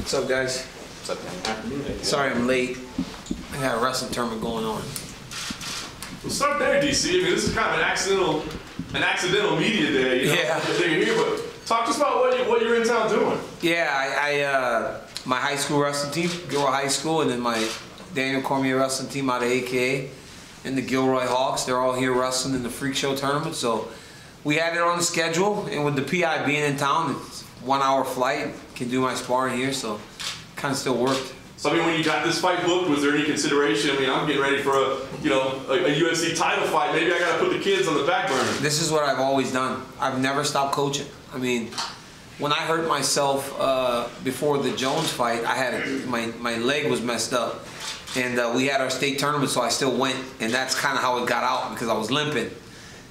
What's up, guys? What's up, man? Afternoon. Sorry I'm late. I got a wrestling tournament going on. Well, start there, DC. I mean, this is kind of an accidental media day. You know, Yeah. They're here, but talk to us about what you're in town doing. Yeah, my high school wrestling team, Gilroy High School, and then my Daniel Cormier wrestling team out of AKA, and the Gilroy Hawks. They're all here wrestling in the Freak Show tournament. So we had it on the schedule, and with the PI being in town, it's a 1 hour flight. Can do my sparring here, so kind of still worked. So I mean, when you got this fight booked, was there any consideration? I mean, I'm getting ready for a UFC title fight. Maybe I got to put the kids on the back burner. This is what I've always done. I've never stopped coaching. I mean, when I hurt myself before the Jones fight, I had my leg was messed up, and we had our state tournament, so I still went, and that's kind of how it got out because I was limping,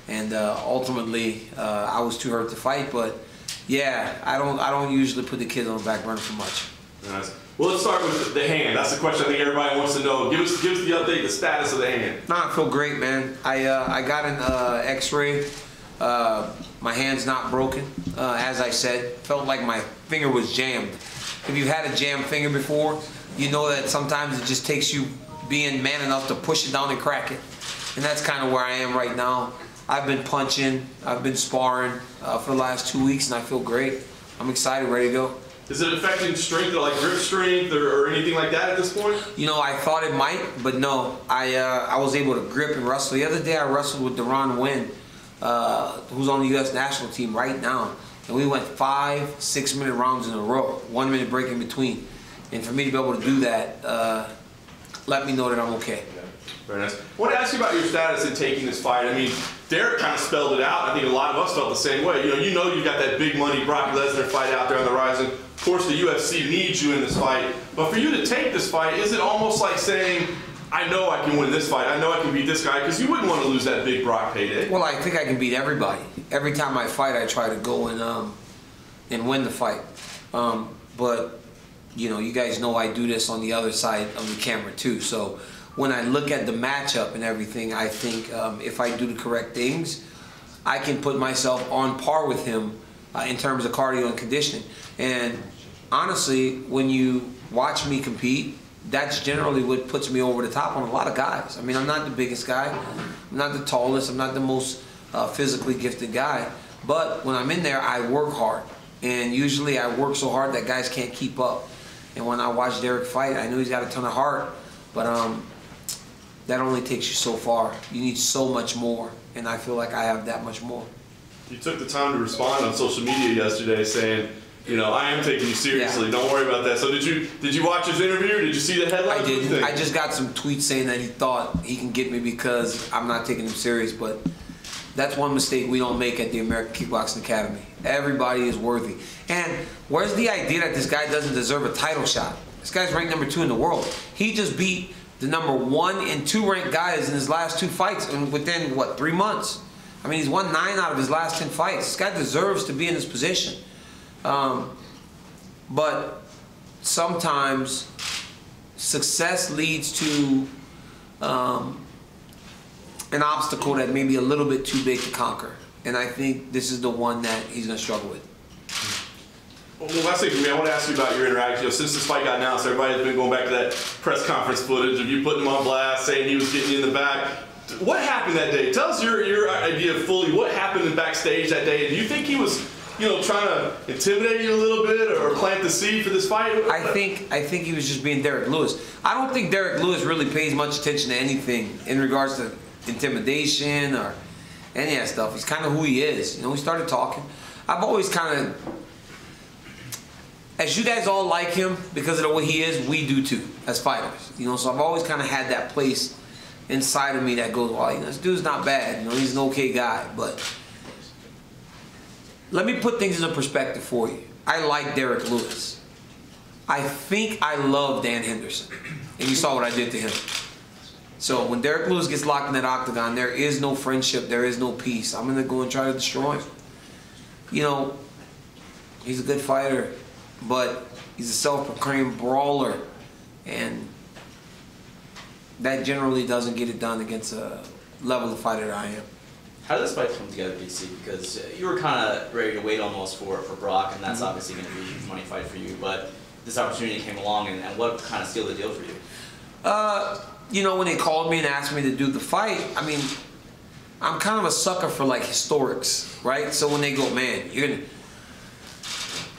and ultimately I was too hurt to fight. But yeah, I don't usually put the kids on the back burner for much. Nice. Well, let's start with the hand. That's the question I think everybody wants to know. Give us the update, the status of the hand. Nah, I feel great, man. I got an X-ray. My hand's not broken, as I said. Felt like my finger was jammed. If you've had a jammed finger before, you know that sometimes it just takes you being man enough to push it down and crack it. And that's kind of where I am right now. I've been punching, I've been sparring for the last 2 weeks, and I feel great. I'm excited, ready to go. Is it affecting strength, like grip strength or anything like that at this point? You know, I thought it might, but no. I was able to grip and wrestle. The other day I wrestled with Deron Wynn, who's on the U.S. national team right now. And we went 5 6-minute rounds in a row, 1 minute break in between. And for me to be able to do that, let me know that I'm okay. Very nice. I want to ask you about your status in taking this fight. I mean, Derrick kind of spelled it out. I think a lot of us felt the same way. You know you've got that big money Brock Lesnar fight out there on the horizon. Of course, the UFC needs you in this fight. But for you to take this fight, is it almost like saying, I know I can win this fight. I know I can beat this guy, because you wouldn't want to lose that big Brock payday. Well, I think I can beat everybody. Every time I fight, I try to go and win the fight. But you know, you guys know I do this on the other side of the camera too. So when I look at the matchup and everything, I think if I do the correct things, I can put myself on par with him in terms of cardio and conditioning. And honestly, when you watch me compete, that's generally what puts me over the top on a lot of guys. I mean, I'm not the biggest guy, I'm not the tallest, I'm not the most physically gifted guy, but when I'm in there, I work hard. And usually I work so hard that guys can't keep up. And when I watch Derrick fight, I know he's got a ton of heart, but that only takes you so far. You need so much more, and I feel like I have that much more. You took the time to respond on social media yesterday saying, you know, I am taking you seriously. Yeah. Don't worry about that. So did you watch his interview? Did you see the headline? I didn't. I just got some tweets saying that he thought he can get me because I'm not taking him serious, but that's one mistake we don't make at the American Kickboxing Academy. Everybody is worthy. And where's the idea that this guy doesn't deserve a title shot? This guy's ranked #2 in the world. He just beat the #1 and 2 ranked guys in his last 2 fights and within, what, 3 months? I mean, he's won 9 out of his last 10 fights. This guy deserves to be in this position. But sometimes success leads to an obstacle that may be a little bit too big to conquer. And I think this is the one that he's going to struggle with. Well, last thing for me, I want to ask you about your interaction. You know, since this fight got announced, everybody's been going back to that press conference footage of you putting him on blast, saying he was getting you in the back. What happened that day? Tell us your idea fully. What happened in Backstage that day? Do you think he was, you know, trying to intimidate you a little bit or plant the seed for this fight? I think he was just being Derrick Lewis. I don't think Derrick Lewis really pays much attention to anything in regards to intimidation or any of that stuff. He's kind of who he is. You know, we started talking. I've always kind of, as you guys all like him because of the way he is, we do too as fighters. You know, so I've always kind of had that place inside of me that goes, well, you know, this dude's not bad. You know, he's an okay guy. But let me put things into perspective for you. I like Derrick Lewis. I think I love Dan Henderson. And you saw what I did to him. So when Derrick Lewis gets locked in that octagon, there is no friendship, there is no peace. I'm going to go and try to destroy him. You know, he's a good fighter, but he's a self-proclaimed brawler. And that generally doesn't get it done against a level of fighter that I am. How did this fight come together, DC? Because you were kind of ready to wait almost for Brock, and that's obviously going to be a huge money fight for you. But this opportunity came along, and what kind of sealed the deal for you? You know, when they called me and asked me to do the fight, I mean, I'm kind of a sucker for like historics, right? So when they go, man, you're gonna,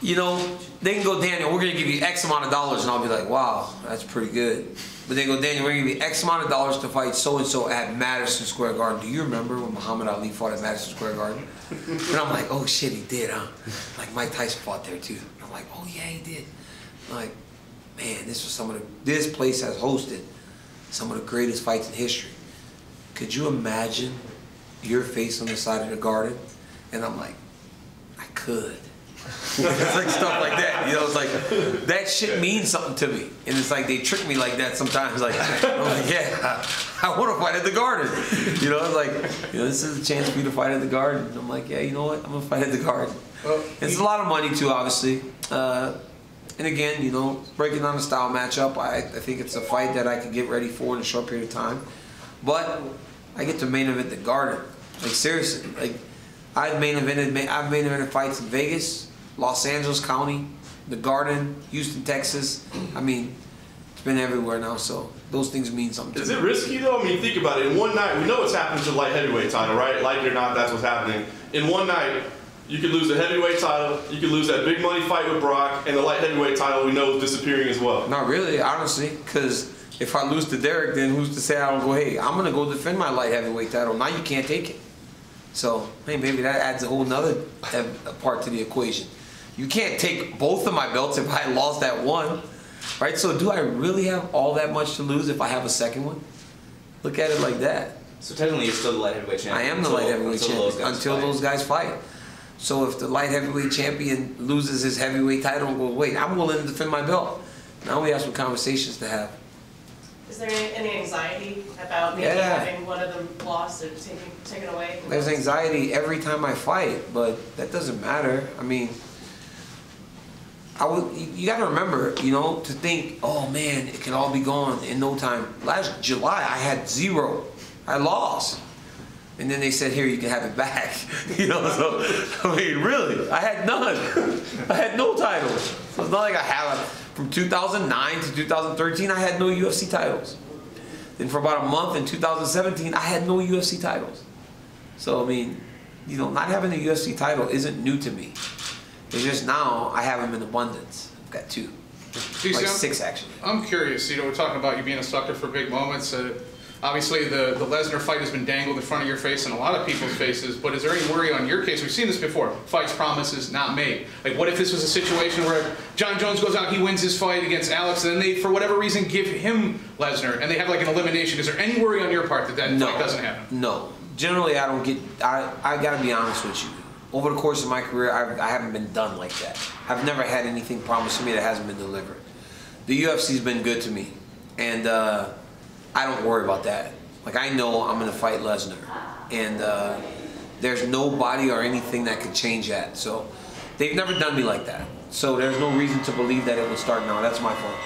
you know, they can go, Daniel, we're gonna give you X amount of dollars, and I'll be like, wow, that's pretty good. But they go, Daniel, we're gonna give you X amount of dollars to fight so and so at Madison Square Garden. Do you remember when Muhammad Ali fought at Madison Square Garden? And I'm like, oh shit, he did, huh? Like Mike Tyson fought there too. I'm like, oh yeah, he did. I'm like, man, this place has hosted some of the greatest fights in history. Could you imagine your face on the side of the Garden? And I'm like, I could. It's like stuff like that, you know. It's like that shit means something to me, and it's like they trick me like that sometimes. Like I'm like, yeah, I want to fight at the Garden, you know. It's like, you know, this is a chance for you to fight at the Garden. And I'm like, yeah, you know what? I'm gonna fight at the Garden. Well, it's a lot of money too, obviously. And again, you know, breaking down the style matchup, I think it's a fight that I could get ready for in a short period of time. But I get to main event the Garden. Like seriously, like I've main evented fights in Vegas, Los Angeles County, the Garden, Houston, Texas. I mean, it's been everywhere now, so those things mean something. Is it risky though? I mean, think about it. In one night, we know what's happening to the light heavyweight title, right? Like it or not, that's what's happening. In one night, you could lose the heavyweight title, you could lose that big money fight with Brock, and the light heavyweight title we know is disappearing as well. Not really, honestly, because if I lose to Derrick, then who's to say I don't go, hey, I'm going to go defend my light heavyweight title. Now you can't take it. So, hey, maybe that adds a whole nother part to the equation. You can't take both of my belts if I lost that one, right? So do I really have all that much to lose if I have a second one? Look at it like that. So technically you're still the light heavyweight champion. I am the light heavyweight champion until those guys fight. So if the light heavyweight champion loses his heavyweight title and goes, wait, I'm willing to defend my belt. Now we have some conversations to have. Is there any anxiety about maybe having one of them lost or taken away? There's anxiety every time I fight, but that doesn't matter. I mean, you got to remember, you know, to think, oh man, it can all be gone in no time. Last July, I had 0. I lost. And then they said, here, you can have it back. You know, so, I mean, really, I had none. I had no titles. So it's not like I have from 2009 to 2013, I had no UFC titles. Then for about a month in 2017, I had no UFC titles. So, I mean, you know, not having a UFC title isn't new to me. It's just now I have them in abundance. I've got 2. Like 6, actually. I'm curious, you know, we're talking about you being a sucker for big moments. Obviously, the Lesnar fight has been dangled in front of your face and a lot of people's faces, but is there any worry on your case? We've seen this before. Fights, promises, not made. Like, what if this was a situation where John Jones goes out, he wins his fight against Alex, and then they, for whatever reason, give him Lesnar, and they have like an elimination? Is there any worry on your part that that fight doesn't happen? No. Generally, I don't get, I gotta be honest with you. Over the course of my career, I haven't been done like that. I've never had anything promised to me that hasn't been delivered. The UFC's been good to me, and I don't worry about that. Like, I know I'm gonna fight Lesnar, and there's nobody or anything that could change that. So they've never done me like that. So there's no reason to believe that it would start now. That's my fault.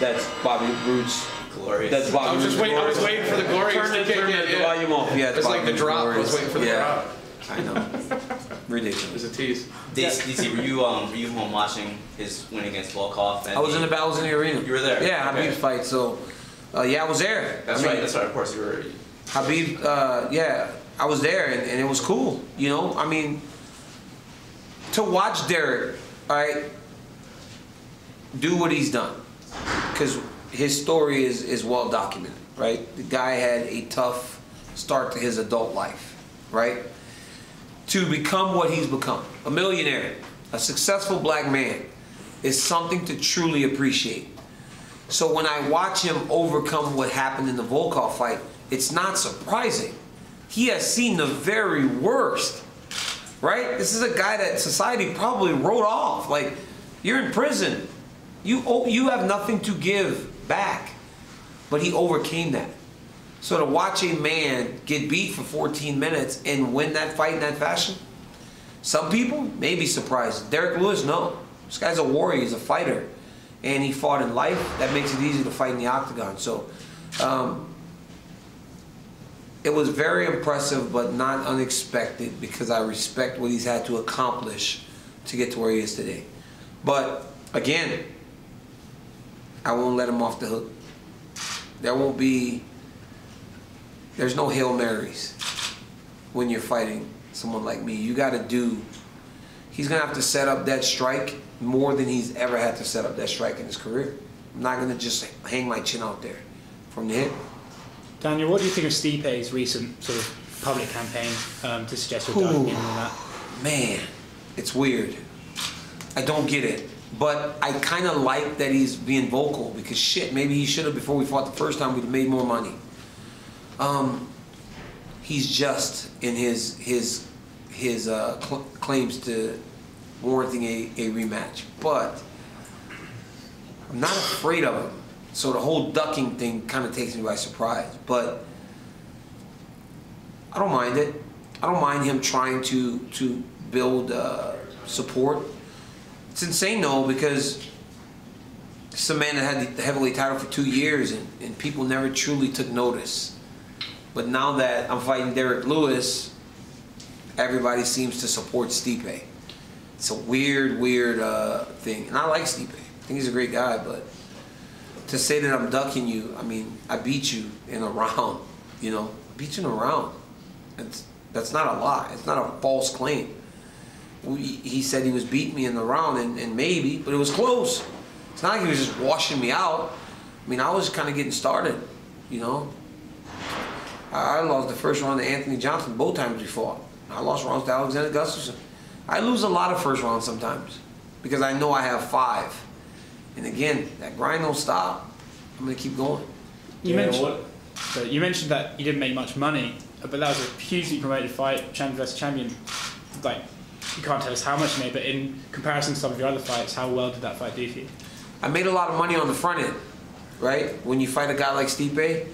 That's Bobby Roode's. Glorious. That's Bobby I was just waiting for the Glorious to kick in. The volume off. Yeah, it's like the drop. I was waiting for the drop. I know. Ridiculous. It was a tease. DC, were you home watching his win against Volkov? I was in the arena. You were there? Yeah, okay. Habib's fight. So, yeah, I was there. That's right. That's right. Of course, you were. Khabib, yeah, I was there, and it was cool. You know, I mean, to watch Derrick, all right, do what he's done, because his story is well documented, right? The guy had a tough start to his adult life, right? To become what he's become, a millionaire, a successful black man, is something to truly appreciate. So when I watch him overcome what happened in the Volkov fight, it's not surprising. He has seen the very worst, right? This is a guy that society probably wrote off. Like, you're in prison. You have nothing to give back. But he overcame that. So to watch a man get beat for 14 minutes and win that fight in that fashion, some people may be surprised. Derrick Lewis, no. This guy's a warrior. He's a fighter. And he fought in life. That makes it easy to fight in the octagon. So it was very impressive, but not unexpected, because I respect what he's had to accomplish to get to where he is today. But again, I won't let him off the hook. There's no Hail Marys when you're fighting someone like me. You got to do, he's going to have to set up that strike more than he's ever had to set up that strike in his career. I'm not going to just hang my chin out there from the hip. Daniel, what do you think of Stipe's recent sort of public campaign to suggest you're done in that? Man, it's weird. I don't get it. But I kind of like that he's being vocal, because shit, maybe he should have before we fought the first time. We'd have made more money. He's just in his claims to warranting a rematch, but I'm not afraid of him. So the whole ducking thing kind of takes me by surprise. But I don't mind it. I don't mind him trying to build support. It's insane though, because it's a man that had the heavyweight title for 2 years, and people never truly took notice. But now that I'm fighting Derrick Lewis, everybody seems to support Stipe. It's a weird thing. And I like Stipe. I think he's a great guy, but to say that I'm ducking you, I mean, I beat you in a round, you know? I beat you in a round. That's not a lie. It's not a false claim. He said he was beating me in the round, and maybe, but it was close. It's not like he was just washing me out. I mean, I was kind of getting started, you know? I lost the first round to Anthony Johnson both times we fought. I lost rounds to Alexander Gustafsson. I lose a lot of first rounds sometimes because I know I have 5. And again, that grind don't stop. I'm going to keep going. You mentioned that you didn't make much money, but that was a hugely promoted fight, champion versus champion. Like, you can't tell us how much you made, but in comparison to some of your other fights, how well did that fight do for you? I made a lot of money on the front end, right? When you fight a guy like Stipe,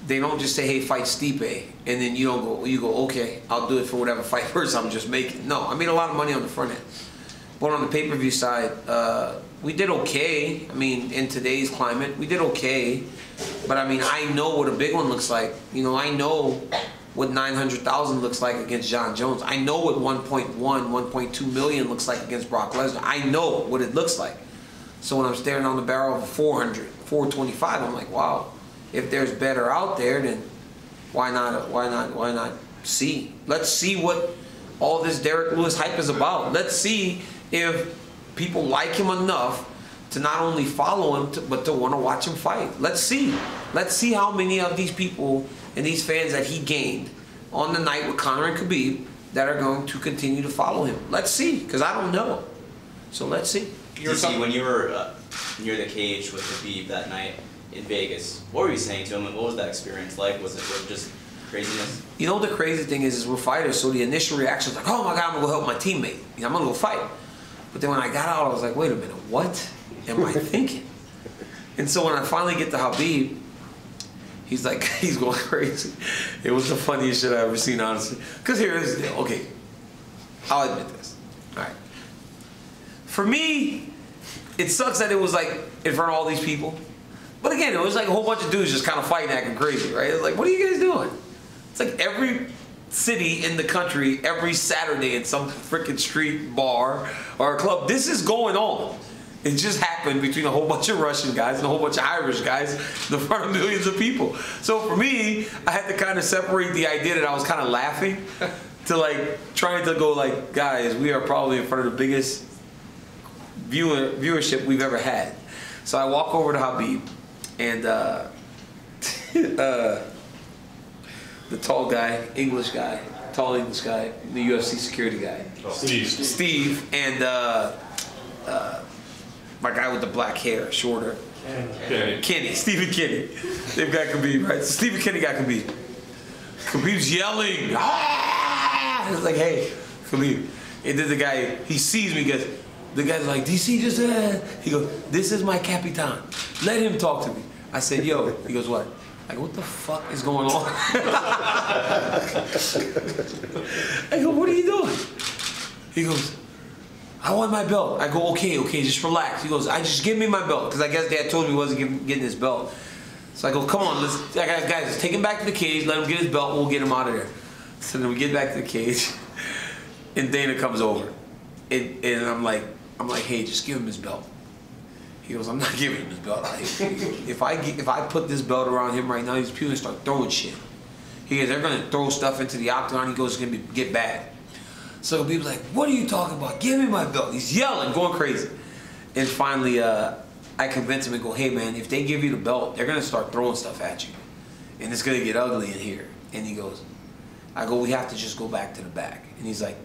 they don't just say, hey, fight Stipe, and then you go, okay, I'll do it for whatever fight first I'm just making. No, I made a lot of money on the front end. But on the pay-per-view side, we did okay. I mean, in today's climate, we did okay. But I mean, I know what a big one looks like. You know, I know what 900,000 looks like against John Jones. I know what 1.1, 1.2 million looks like against Brock Lesnar. I know what it looks like. So when I'm staring down the barrel of 400, 425, I'm like, wow. If there's better out there, then why not see? Let's see what all this Derrick Lewis hype is about. Let's see if people like him enough to not only follow him, but to want to watch him fight. Let's see. Let's see how many of these people and these fans that he gained on the night with Conor and Khabib that are going to continue to follow him. Let's see, because I don't know. So let's see. DC, when you were near the cage with Khabib that night in Vegas, what were you saying to him, and what was that experience like? Was it just craziness? You know, the crazy thing is we're fighters, so the initial reaction is like, oh my God, I'm going to go help my teammate. You know, I'm going to go fight. But then when I got out, I was like, wait a minute, what am I thinking? And so when I finally get to Khabib, he's like, he's going crazy. It was the funniest shit I've ever seen, honestly. Because here is the deal. Okay, I'll admit this. All right. For me, it sucks that it was like in front of all these people. But again, it was like a whole bunch of dudes just kind of fighting, acting crazy, right? It's like, what are you guys doing? It's like every city in the country, every Saturday in some freaking street bar or club, this is going on. It just happened between a whole bunch of Russian guys and a whole bunch of Irish guys in front of millions of people. So for me, I had to kind of separate the idea that I was kind of laughing to like trying to go like, guys, we are probably in front of the biggest viewership we've ever had. So I walk over to Khabib, and the tall guy, tall English guy, the UFC security guy. Oh, Steve, and my guy with the black hair, shorter. Kenny, Stephen Kenny. They've got Khabib, right? So Stephen Kenny got Khabib. Khabib's yelling, ah! It's like, hey, Khabib. And then the guy, he sees me, goes, the guy's like, DC just said. He goes, this is my Capitan. Let him talk to me. I said, yo. He goes, what? I go, what the fuck is going on? I go, what are you doing? He goes, I want my belt. I go, okay, just relax. He goes, just give me my belt. Because I guess Dad told me he wasn't getting his belt. So I go, come on, guys, take him back to the cage, let him get his belt, we'll get him out of there. So then we get back to the cage, and Dana comes over. And I'm like, hey, just give him his belt. He goes, I'm not giving him this belt. If I put this belt around him right now, these people start throwing shit. He goes, they're gonna throw stuff into the octagon. He goes, it's gonna get bad. So people's like, what are you talking about? Give me my belt. He's yelling, going crazy. And finally, I convince him and go, hey man, if they give you the belt, they're gonna start throwing stuff at you. And it's gonna get ugly in here. And he goes, I go, we have to just go back to the back. And he's like,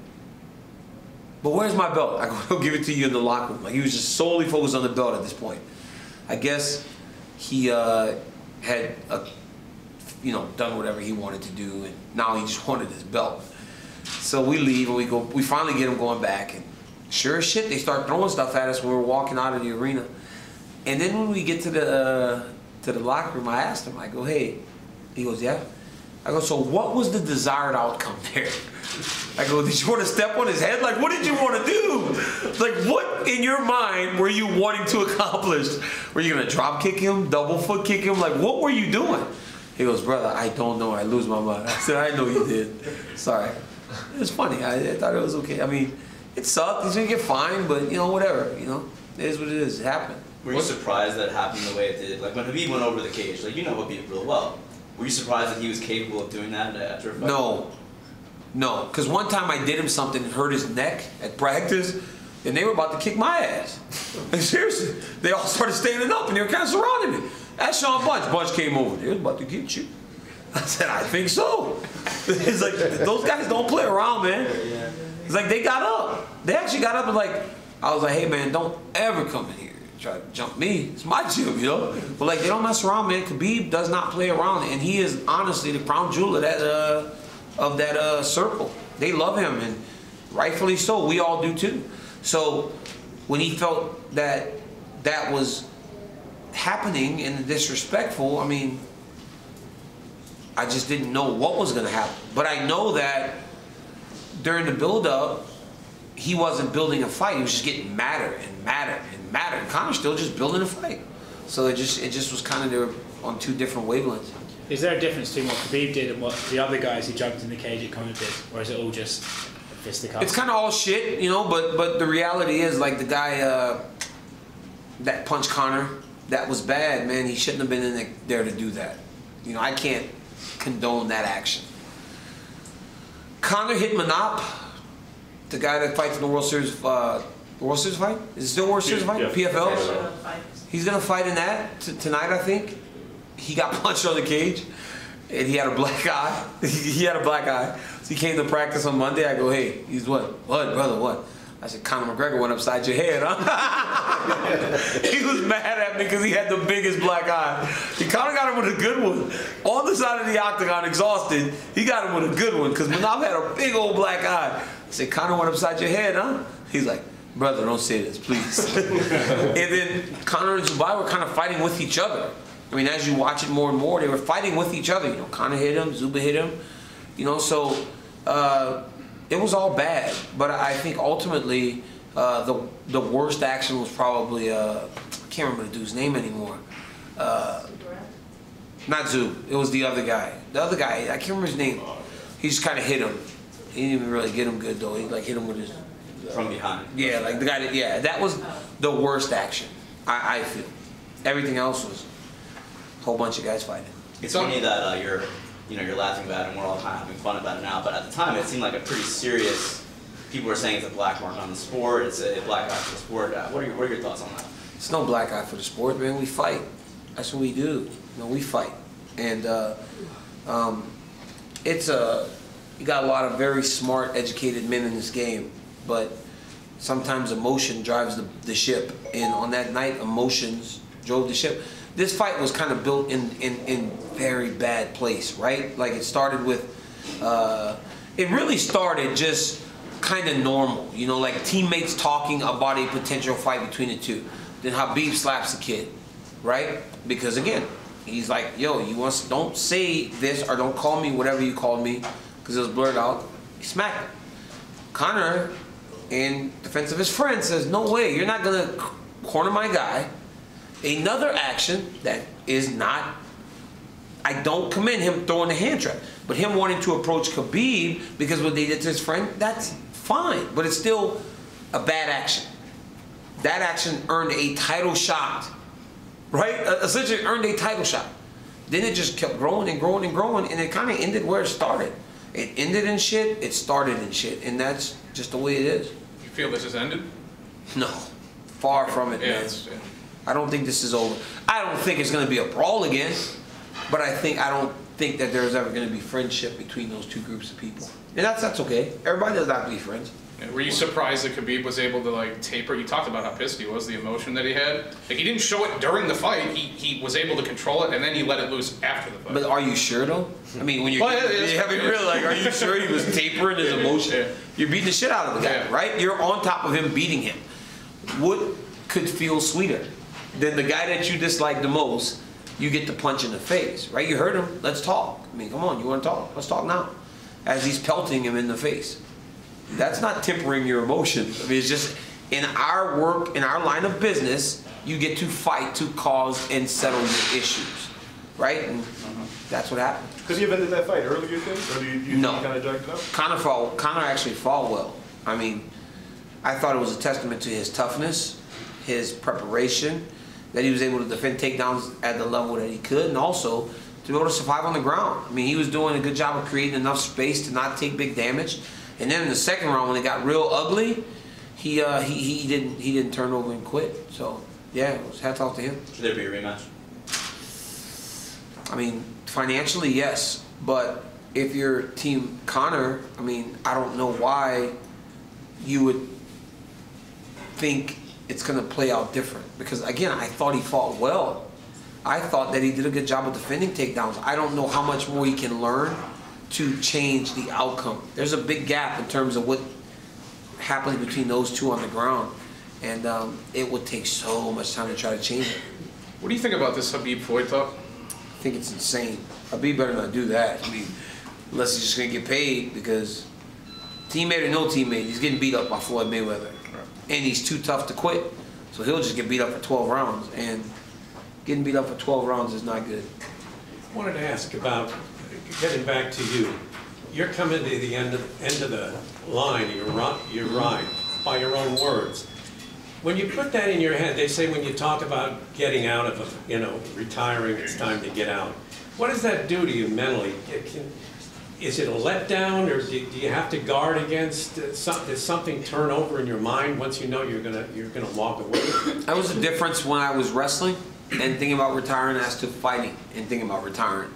but where's my belt? I go, I'll give it to you in the locker room. Like, he was just solely focused on the belt at this point. I guess he had, done whatever he wanted to do, and now he just wanted his belt. So we leave and we finally get him going back, and sure as shit, they start throwing stuff at us when we're walking out of the arena. And then when we get to the locker room, I asked him, I go, hey, he goes, yeah. I go, so what was the desired outcome there? I go, did you want to step on his head? Like, what did you want to do? Like, what in your mind were you wanting to accomplish? Were you going to drop kick him, double foot kick him? Like, what were you doing? He goes, brother, I don't know. I lose my mind. I said, I know you did. Sorry. It was funny. I thought it was okay. I mean, it sucked. He's going to get fined, but, whatever. It is what it is. It happened. Were you surprised that it happened the way it did? Like, when Khabib went over the cage, like, Khabib real well. Were you surprised that he was capable of doing that after a fight? No, because one time I did him something and hurt his neck at practice, and they were about to kick my ass. Like, seriously, they all started standing up and they were kind of surrounding me. That's Sean Bunch. Bunch came over. They was about to get you. I said, I think so. It's like, those guys don't play around, man. It's like, they got up. They actually got up and I was like, hey man, don't ever come in here and try to jump me. It's my gym, But like, they don't mess around, man. Khabib does not play around, and he is honestly the crown jewel of that circle. They love him, and rightfully so. We all do too. So when he felt that was happening and disrespectful, I mean, I just didn't know what was going to happen. But I know that during the build-up, he wasn't building a fight. He was just getting madder and madder and madder. And Conor's still just building a fight. So it just was kind of there on two different wavelengths. Is there a difference between what Khabib did and what the other guys who jumped in the cage at Conor did? Or is it all just fisticuffs? It's kind of all shit, but the reality is, like, the guy that punched Conor, that was bad, man. He shouldn't have been in there to do that. I can't condone that action. Conor hit Manop, the guy that fights in the World Series fight? Is it still World Series fight? Yeah. PFL? He's going to fight in that tonight, I think. He got punched on the cage, and he had a black eye. He had a black eye. So he came to practice on Monday. I go, hey, he's what? What, brother, what? I said, Conor McGregor went upside your head, huh? He was mad at me because he had the biggest black eye. And Conor got him with a good one. On the side of the octagon, exhausted, he got him with a good one because Manaf had a big old black eye. I said, Conor went upside your head, huh? He's like, brother, don't say this, please. And then Conor and Zubai were kind of fighting with each other. I mean, as you watch it more and more, they were fighting with each other. Conor hit him, Zuba hit him. So it was all bad. But I think ultimately the worst action was probably I can't remember the dude's name anymore. Not Zub. It was the other guy. The other guy, I can't remember his name. He just kind of hit him. He didn't even really get him good though. He hit him with his from behind. Yeah, like the guy. That was the worst action. I feel. Everything else was a whole bunch of guys fighting. It's funny that you're laughing about it and we're all kind of having fun about it now, but at the time it seemed like a pretty serious. People were saying it's a black mark on the sport. It's a black eye for the sport. What are your thoughts on that? It's no black eye for the sport, man. We fight. That's what we do. We fight, and you got a lot of very smart, educated men in this game, but sometimes emotion drives the ship, and on that night, emotions drove the ship. This fight was kind of built in very bad place, right? Like it started with, it really started just kind of normal, like teammates talking about a potential fight between the two. Then Khabib slaps the kid, right? Because again, he's like, yo, don't say this or don't call me whatever you called me, because it was blurred out. He smacked him. Conor, in defense of his friend, says, no way, you're not gonna corner my guy. Another action that is not, I don't commend him throwing the hand trap, but him wanting to approach Khabib because what they did to his friend, that's fine, but it's still a bad action. that action earned a title shot, right? Essentially earned a title shot. Then it just kept growing and growing and growing, and it kind of ended where it started. It ended in shit, it started in shit, and that's just the way it is. You feel this has ended? No, far from it, man. I don't think this is over. I don't think it's going to be a brawl again, but I don't think that there's ever going to be friendship between those two groups of people. And that's okay. Everybody does not have to be friends. Yeah, were you surprised that Khabib was able to like taper? You talked about how pissed he was, the emotion that he had. Like he didn't show it during the fight. He was able to control it, and then he let it loose after the fight. But are you sure though? I mean, when you're are you sure he was tapering his emotion? Yeah. You're beating the shit out of the guy, right? You're on top of him, beating him. What could feel sweeter than the guy that you dislike the most? You get the punch in the face, right? You heard him. Let's talk. I mean, come on, you want to talk? Let's talk now. As he's pelting him in the face. That's not tempering your emotions. I mean, it's just in our work, in our line of business, you get to fight to cause and settle your issues, right? And that's what happened. Could he have ended that fight earlier, you think? Or do you no. think he kind of dragged it out? Conor actually fought well. I mean, I thought it was a testament to his toughness, his preparation, that he was able to defend takedowns at the level that he could, and also to be able to survive on the ground. I mean, he was doing a good job of creating enough space to not take big damage. And then in the second round, when it got real ugly, he didn't turn over and quit. So yeah, it was hats off to him. Should there be a rematch? I mean, financially, yes, but if you're Team Conor, I mean, I don't know why you would think it's going to play out different. Because again, I thought he fought well. I thought that he did a good job of defending takedowns. I don't know how much more he can learn to change the outcome. There's a big gap in terms of what happens between those two on the ground, and it would take so much time to try to change it. What do you think about this Khabib-Floyd talk? I think it's insane. Khabib better not do that. I mean, unless he's just gonna get paid, because teammate or no teammate, he's getting beat up by Floyd Mayweather, right. And he's too tough to quit, so he'll just get beat up for 12 rounds, and getting beat up for 12 rounds is not good. I wanted to ask about, getting back to you, you're coming to the end of the line, you're right, by your own words. When you put that in your head, they say when you talk about getting out of retiring, it's time to get out. What does that do to you mentally? Is it a letdown, or do you have to guard against, does something turn over in your mind once you know you're gonna walk away? That was the difference when I was wrestling and thinking about retiring as to fighting and thinking about retiring.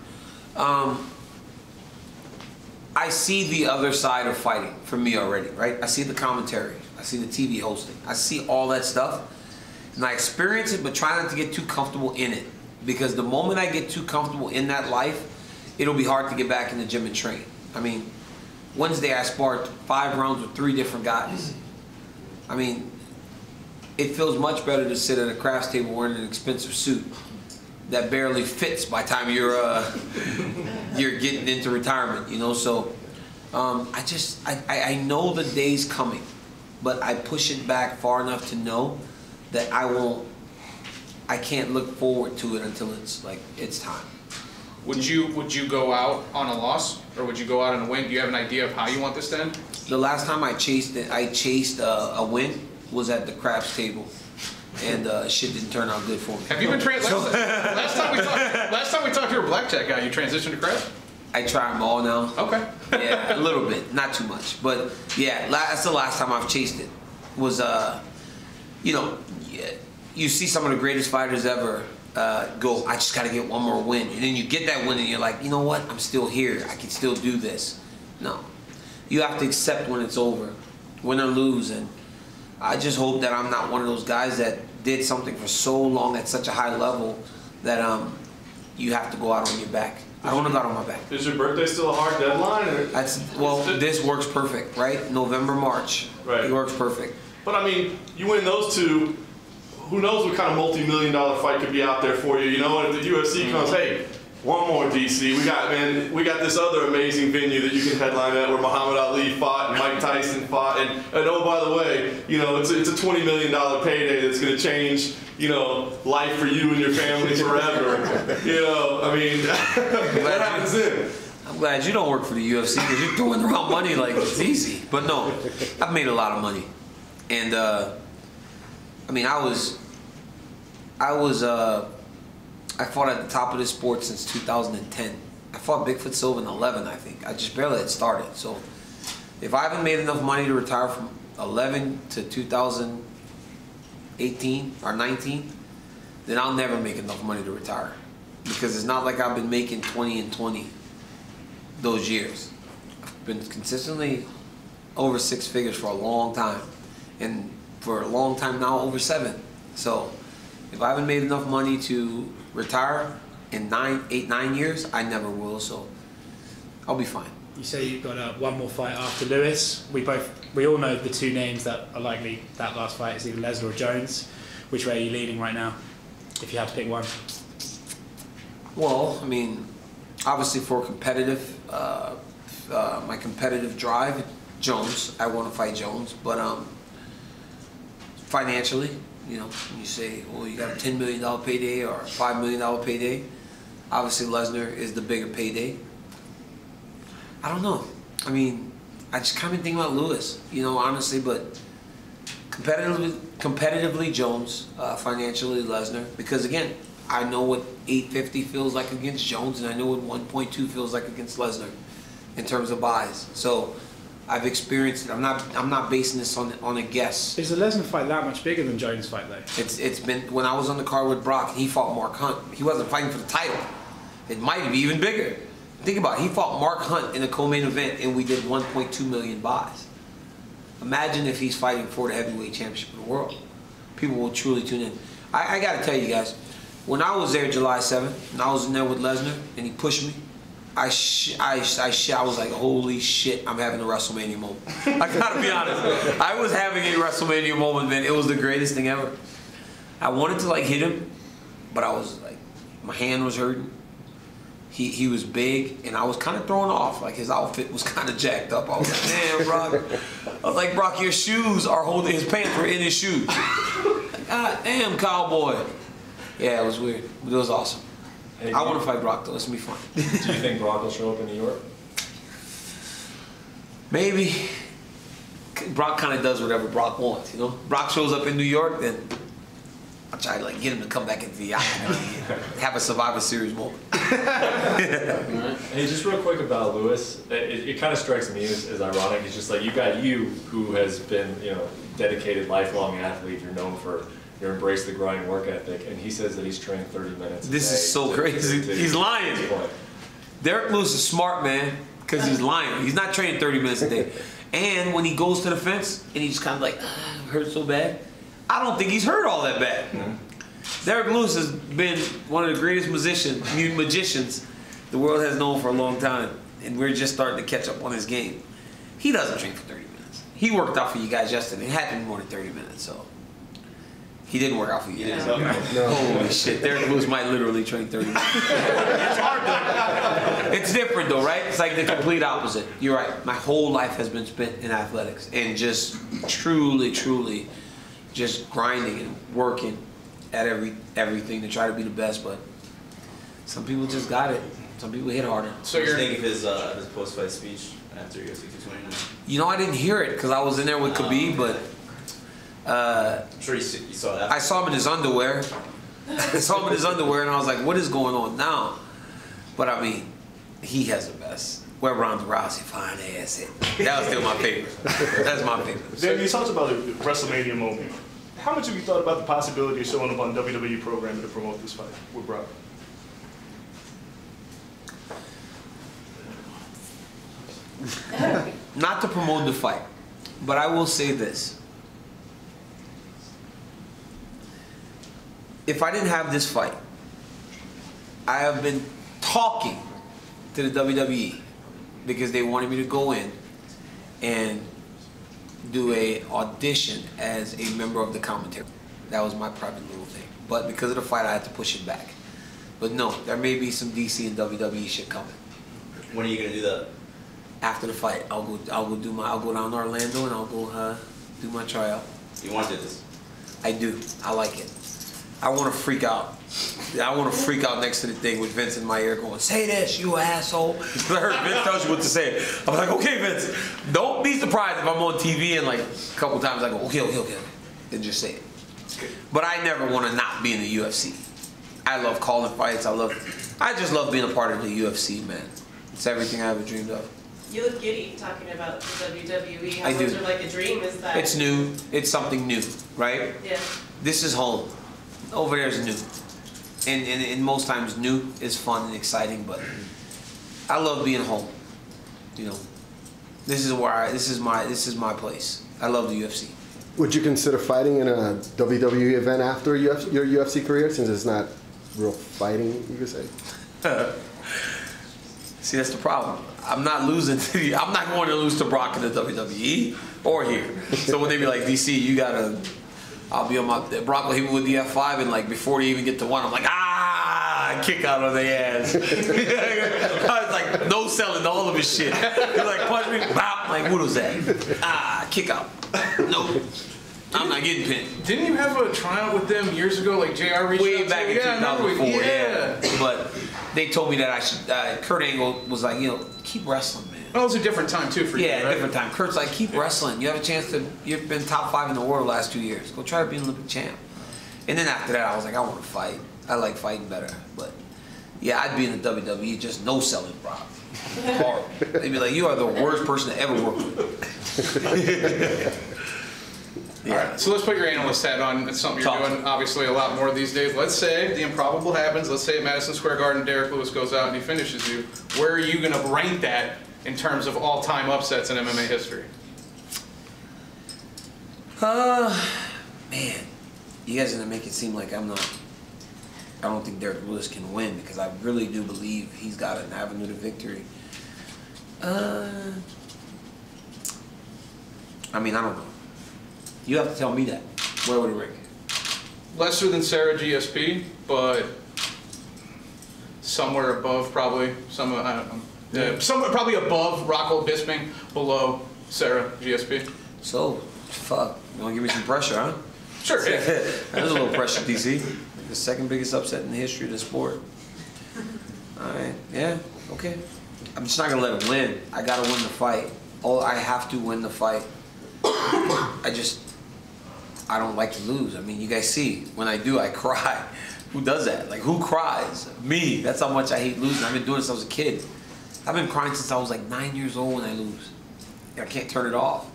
I see the other side of fighting for me already, right? I see the commentary, I see the TV hosting, I see all that stuff, and I experience it, but try not to get too comfortable in it, because the moment I get too comfortable in that life, it'll be hard to get back in the gym and train. I mean, Wednesday I sparred 5 rounds with 3 different guys. I mean, it feels much better to sit at a crafts table wearing an expensive suit that barely fits by the time you're getting into retirement, you know. So I know the day's coming, but I push it back far enough to know that I can't look forward to it until it's time. Would you go out on a loss, or would you go out on a win? Do you have an idea of how you want this to end? The last time I chased a win was at the craps table, and shit didn't turn out good for me. Have you been trained? Last time we talked, you were a blackjack guy. You transitioned to craps? I try them all now. Okay. Yeah, a little bit, not too much, but yeah, that's the last time I've chased it. Was you see some of the greatest fighters ever go, I just got to get one more win, and then you get that win, and you're like, you know what? I'm still here. I can still do this. No, you have to accept when it's over, win or lose, and I just hope that I'm not one of those guys that did something for so long at such a high level that you have to go out on your back. I don't want to go out on my back. Is your birthday still a hard deadline? Or? This works perfect, right? November, March. Right. It works perfect. But I mean, you win those two, who knows what kind of multi-million-dollar fight could be out there for you, you know? And if the UFC comes, hey, one more DC, we got this other amazing venue that you can headline at where Muhammad Ali fought and Mike Tyson fought, and oh, by the way, you know, it's a $20 million payday that's going to change, you know, life for you and your family forever. You know, I mean, what happens then? I'm glad you don't work for the UFC, because you're throwing around money like it's easy. But no, I've made a lot of money, and I mean, I fought at the top of this sport since 2010. I fought Bigfoot Silva in 11, I think. I just barely had started. So if I haven't made enough money to retire from 11 to 2018 or 19, then I'll never make enough money to retire. Because it's not like I've been making 20 and 20 those years. I've been consistently over 6 figures for a long time. And for a long time now, over 7. So if I haven't made enough money to retire in 9 years, I never will, so I'll be fine. You say you've got one more fight after Lewis. We all know the 2 names that are likely that last fight is either Lesnar or Jones. Which way are you leaning right now, if you had to pick one? Well, I mean, obviously for competitive, my competitive drive, Jones. I want to fight Jones, but financially, you know, you say, well, you got a $10 million payday or a $5 million payday. Obviously, Lesnar is the bigger payday. I don't know. I mean, I just kind of think about Lewis, you know, honestly, but competitively Jones, financially Lesnar, because again, I know what 850 feels like against Jones, and I know what 1.2 feels like against Lesnar in terms of buys. So I've experienced it. I'm not basing this on a guess. Is the Lesnar fight that much bigger than Jones' fight though? It's been, when I was on the card with Brock, he fought Mark Hunt. He wasn't fighting for the title. It might be even bigger. Think about it. He fought Mark Hunt in a co-main event, and we did 1.2 million buys. Imagine if he's fighting for the heavyweight championship of the world. People will truly tune in. I got to tell you guys, when I was there July 7th, and I was in there with Lesnar, and he pushed me, I was like, holy shit, I'm having a WrestleMania moment. I gotta be honest. I was having a WrestleMania moment, man. It was the greatest thing ever. I wanted to like hit him, but I was like, my hand was hurting. He was big, and I was kind of thrown off. Like, his outfit was kind of jacked up. I was like, damn, Brock. I was like, Brock, your shoes are holding, his pants were in his shoes. Like, God damn, cowboy. Yeah, it was weird, but it was awesome. Hey, I want to fight Brock, though. It's going to be fun. Do you think Brock will show up in New York? Maybe. Brock kind of does whatever Brock wants, you know? Brock shows up in New York, then I'll try to like get him to come back into the octagon and have a Survivor Series moment. Hey, just real quick about Lewis. It kind of strikes me as ironic. It's just like you got who has been, you know, dedicated lifelong athlete. You're known for your embrace the grind work ethic, and he says that he's trained 30 minutes. This is so crazy. He's lying. Derrick Lewis is smart, man, because he's lying. He's not training 30 minutes a day. And when he goes to the fence and he's kind of like, hurt so bad, I don't think he's hurt all that bad. Derrick Lewis has been one of the greatest magicians the world has known for a long time, and we're just starting to catch up on his game. He doesn't train for 30 minutes. He worked out for you guys yesterday. It had to be more than 30 minutes, so he didn't work out for you guys. No. Holy shit, Derrick Lewis might literally train 30 minutes. It's hard though. It's different though, right? It's like the complete opposite. You're right. My whole life has been spent in athletics and just truly just grinding and working at everything to try to be the best, but some people just got it. Some people hit harder. So you're thinking of his post-fight speech after UFC 229? You know, I didn't hear it because I was in there with Khabib, but I'm sure you saw that. I saw him in his underwear. I saw him in his underwear, and I was like, what is going on now? But I mean, he has the best. Where Ronda Rousey, fine ass it. That was still my favorite. That's my favorite. Dan, you talked about a WrestleMania moment. How much have you thought about the possibility of showing up on WWE programming to promote this fight with Brock? Not to promote the fight, but I will say this. If I didn't have this fight, I have been talking to the WWE because they wanted me to go in and do a audition as a member of the commentary. That was my private little thing. But because of the fight, I had to push it back. But no, there may be some DC and WWE shit coming. When are you gonna do that? After the fight, I'll go down to Orlando and I'll go do my tryout. You want to do this? I do. I like it. I want to freak out. I want to freak out next to the thing with Vince in my ear going, say this, you asshole. Because I heard Vince tells you what to say. I'm like, okay, Vince, don't be surprised if I'm on TV and like a couple times I go, okay, and just say it. But I never want to not be in the UFC. I love calling fights. I just love being a part of the UFC, man. It's everything I ever dreamed of. You look giddy talking about the WWE. How I much do. of like a dream is that? It's new. It's something new, right? Yeah. This is home. Over there is new. And most times new is fun and exciting, but I love being home. You know, this is my place. I love the UFC. Would you consider fighting in a WWE event after your UFC career, since it's not real fighting, you could say? See, that's the problem. I'm not losing I'm not going to lose to Brock in the WWE or here. So when they be like, DC, you gotta, I'll be on my, Brock will hit me with the F5, and like before they even get to one, I'm like, I kick out on their ass. I was like, no selling all of his shit. He's like, punch me, bop, like, what was that? Kick out. No. I'm not getting pinned. Didn't you have a tryout with them years ago, like JR reached Way out back to in you? 2004, yeah. But they told me that I should, Kurt Angle was like, you know, keep wrestling, man. Well, it was a different time too for you, Yeah, right? different time. Kurt's like, keep wrestling. You have a chance to, you've been top 5 in the world the last 2 years. Go try to be an Olympic champ. And then after that, I was like, I want to fight. I like fighting better. But yeah, I'd be in the WWE, just no selling, bro. Horrible. They'd be like, you are the worst person to ever work with. Yeah. All right, so let's put your analyst hat on. It's something you're doing obviously a lot more these days. Let's say the improbable happens. Let's say at Madison Square Garden, Derrick Lewis goes out and he finishes you. Where are you going to rank that in terms of all-time upsets in MMA history? Man, you guys are going to make it seem like I don't think Derrick Lewis can win, because I really do believe he's got an avenue to victory. I mean, I don't know. You have to tell me that. Where would it rank? Lesser than Sarah GSP, but somewhere above probably. Somewhere, I don't know. Yeah, somewhere probably above Rockhold Bisping, below Sarah GSP. So, fuck. You want to give me some pressure, huh? Sure. Yeah. That was a little pressure, DC. The second biggest upset in the history of the sport. All right. Yeah. Okay. I'm just not gonna let him win. I gotta win the fight. I have to win the fight. I don't like to lose. I mean, you guys see, when I do, I cry. Who does that? Like, who cries? Me. That's how much I hate losing. I've been doing this since I was a kid. I've been crying since I was like 9 years old when I lose. I can't turn it off.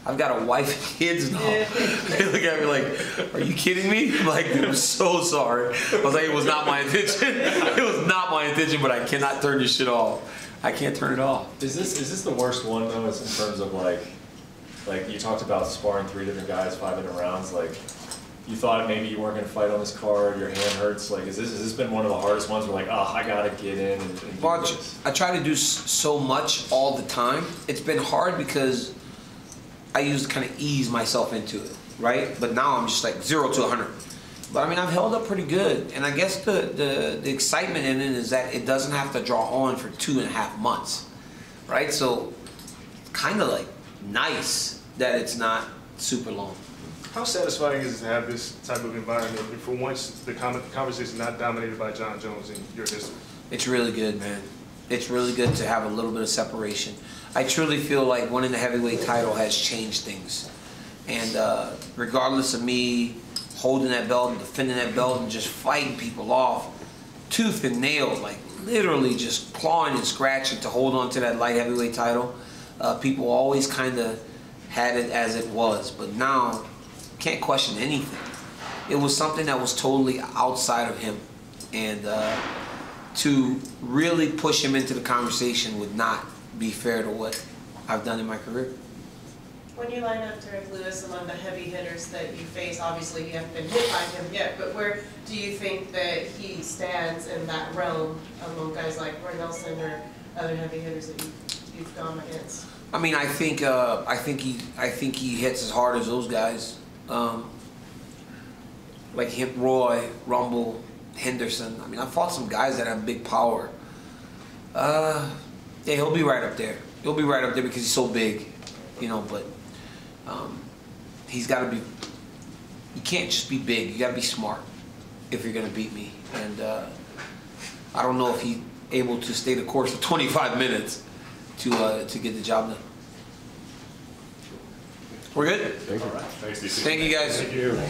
I've got a wife and kids now. They look at me like, are you kidding me? I'm like, dude, I'm so sorry. I was like, it was not my intention. It was not my intention, but I cannot turn this shit off. I can't turn it off. Is this the worst one though? It's in terms of like you talked about sparring 3 different guys, 5 different rounds. Like, you thought maybe you weren't going to fight on this card. Your hand hurts. Like, has this been one of the hardest ones? Where like, oh, I gotta get in. And well, I try to do so much all the time. It's been hard because I used to kind of ease myself into it, right? But now I'm just like 0 to 100. But I mean, I've held up pretty good, and I guess the excitement in it is that it doesn't have to draw on for 2.5 months, right? So, kind of like nice that it's not super long. How satisfying is it to have this type of environment, and for once the conversation is not dominated by John Jones in your history? It's really good, man. It's really good to have a little bit of separation. I truly feel like winning the heavyweight title has changed things. And regardless of me holding that belt and defending that belt and just fighting people off, tooth and nail, like literally just clawing and scratching to hold on to that light heavyweight title, people always kind of had it as it was. But now, can't question anything. It was something that was totally outside of him. And to really push him into the conversation would not be fair to what I've done in my career. When you line up Derrick Lewis among the heavy hitters that you face, obviously you haven't been hit by him yet, but where do you think that he stands in that realm among guys like Roy Nelson or other heavy hitters that you've gone against? I mean, I think he hits as hard as those guys, like him, Roy, Rumble, Henderson. I mean, I fought some guys that have big power. Yeah, he'll be right up there. He'll be right up there because he's so big, you know. But he's got to be. You can't just be big. You got to be smart if you're gonna beat me. And I don't know if he's able to stay the course for 25 minutes to get the job done. We're good? All right. Thanks, DC. Thank you, guys. Thank you.